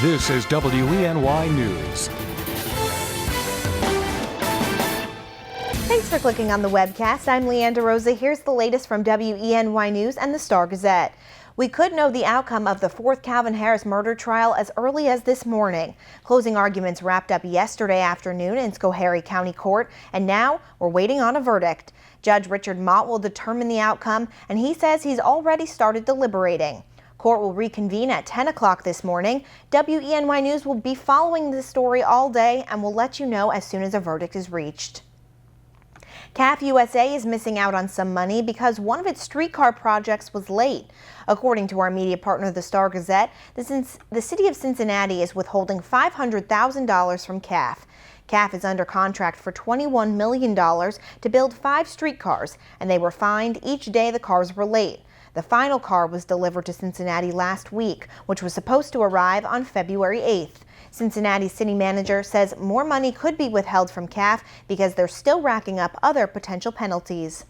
This is WENY News. Thanks for clicking on the webcast. I'm Leanda Rosa. Here's the latest from WENY News and the Star-Gazette. We could know the outcome of the 4th Calvin Harris murder trial as early as this morning. Closing arguments wrapped up yesterday afternoon in Schoharie County Court, and now we're waiting on a verdict. Judge Richard Mott will determine the outcome, and he says he's already started deliberating. Court will reconvene at 10 o'clock this morning. WENY News will be following this story all day and will let you know as soon as a verdict is reached. CAF USA is missing out on some money because one of its streetcar projects was late. According to our media partner, the Star-Gazette, the city of Cincinnati is withholding $500,000 from CAF. CAF is under contract for $21 million to build 5 streetcars, and they were fined each day the cars were late. The final car was delivered to Cincinnati last week, which was supposed to arrive on February 8th. Cincinnati city manager says more money could be withheld from CAF because they're still racking up other potential penalties.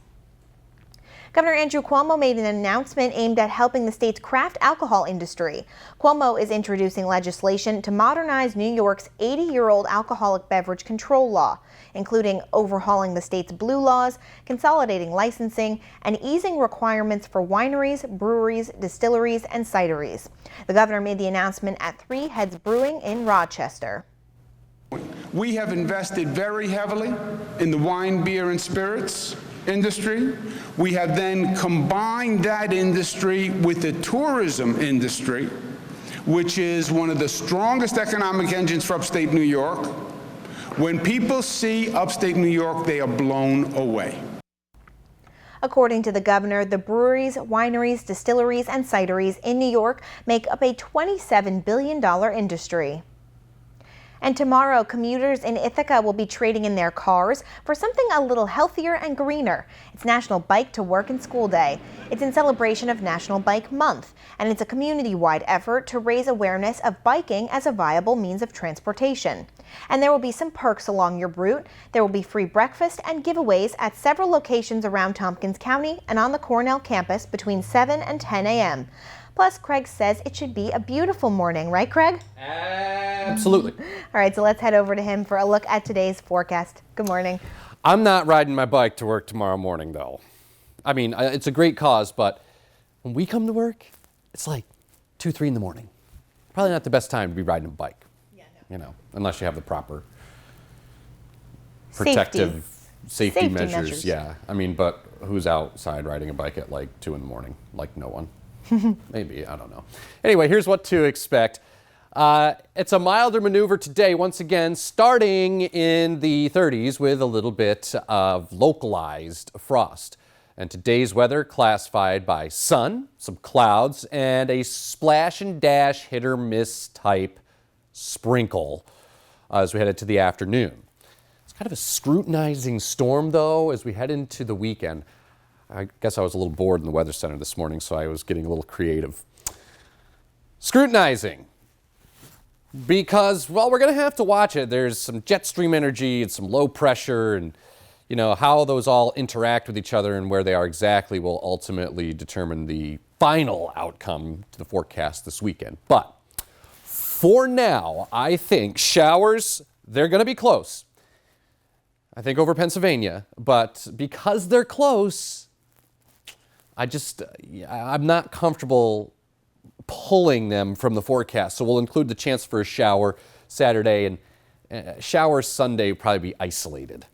Governor Andrew Cuomo made an announcement aimed at helping the state's craft alcohol industry. Cuomo is introducing legislation to modernize New York's 80-year-old alcoholic beverage control law, including overhauling the state's blue laws, consolidating licensing, and easing requirements for wineries, breweries, distilleries, and cideries. The governor made the announcement at Three Heads Brewing in Rochester. We have invested very heavily in the wine, beer, and spirits industry. We have then combined that industry with the tourism industry, which is one of the strongest economic engines for upstate New York. When people see upstate New York, they are blown away. According to the governor, the breweries, wineries, distilleries, and cideries in New York make up a $27 billion industry. And tomorrow, commuters in Ithaca will be trading in their cars for something a little healthier and greener. It's National Bike to Work and School Day. It's in celebration of National Bike Month, and it's a community-wide effort to raise awareness of biking as a viable means of transportation. And there will be some perks along your route. There will be free breakfast and giveaways at several locations around Tompkins County and on the Cornell campus between 7 and 10 a.m. Plus, Craig says it should be a beautiful morning, right, Craig? Absolutely. All right, so let's head over to him for a look at today's forecast. Good morning. I'm not riding my bike to work tomorrow morning, though. I mean, it's a great cause, but when we come to work, it's like 2, 3 in the morning. Probably not the best time to be riding a bike. Yeah, no. You know, unless you have the proper protective safety measures. Yeah, I mean, but who's outside riding a bike at like 2 in the morning? Like no one. Maybe, I don't know. Anyway, here's what to expect. It's a milder maneuver today, once again, starting in the 30s with a little bit of localized frost. And today's weather classified by sun, some clouds, and a splash and dash hit or miss type sprinkle as we head into the afternoon. It's kind of a scrutinizing storm, though, as we head into the weekend. I guess I was a little bored in the Weather Center this morning, so I was getting a little creative. Scrutinizing. Because, well, we're going to have to watch it. There's some jet stream energy and some low pressure, and, you know, how those all interact with each other and where they are exactly will ultimately determine the final outcome to the forecast this weekend. But for now, I think showers, they're going to be close. I think over Pennsylvania, but because they're close, I'm not comfortable pulling them from the forecast. So we'll include the chance for a shower Saturday, and shower Sunday will probably be isolated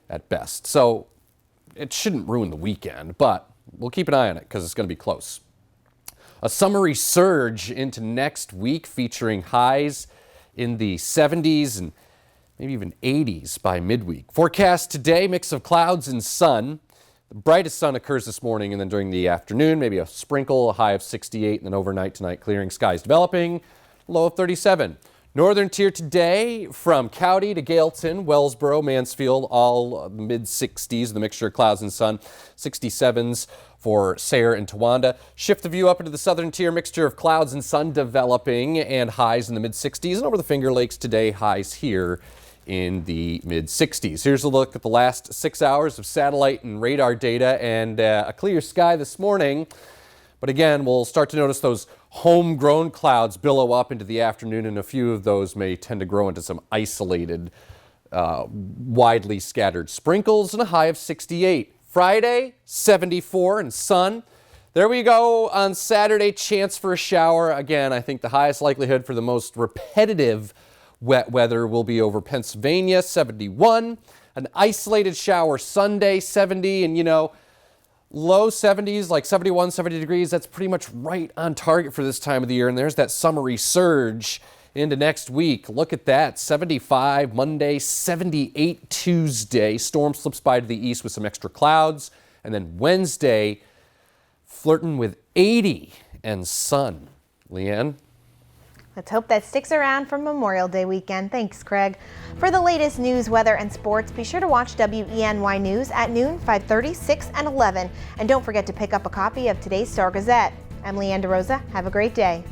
at best. So it shouldn't ruin the weekend, but we'll keep an eye on it because it's going to be close. A summery surge into next week featuring highs in the 70s and maybe even 80s by midweek. Forecast today, mix of clouds and sun. The brightest sun occurs this morning, and then during the afternoon, maybe a sprinkle, a high of 68, and then overnight tonight, clearing skies developing, low of 37. Northern tier today from Cowdy to Gailton, Wellsboro, Mansfield, all mid-60s, the mixture of clouds and sun, 67s for Sayre and Towanda. Shift the view up into the southern tier, mixture of clouds and sun developing, and highs in the mid-60s. And over the Finger Lakes today, highs here in the mid-60s. Here's a look at the last 6 hours of satellite and radar data, and a clear sky this morning. But again, we'll start to notice those homegrown clouds billow up into the afternoon, and a few of those may tend to grow into some isolated, widely scattered sprinkles, and a high of 68. Friday, 74 and sun. There we go on Saturday, chance for a shower. Again, I think the highest likelihood for the most repetitive wet weather will be over Pennsylvania, 71. An isolated shower Sunday, 70, and low 70s, like 71, 70 degrees. That's pretty much right on target for this time of the year. And there's that summery surge into next week. Look at that, 75 Monday, 78 Tuesday. Storm slips by to the east with some extra clouds. And then Wednesday, flirting with 80 and sun. Leanne? Let's hope that sticks around for Memorial Day weekend. Thanks, Craig. For the latest news, weather, and sports, be sure to watch WENY News at noon, 5:30, 6, and 11. And don't forget to pick up a copy of today's Star Gazette. I'm Leanne DeRosa. Have a great day.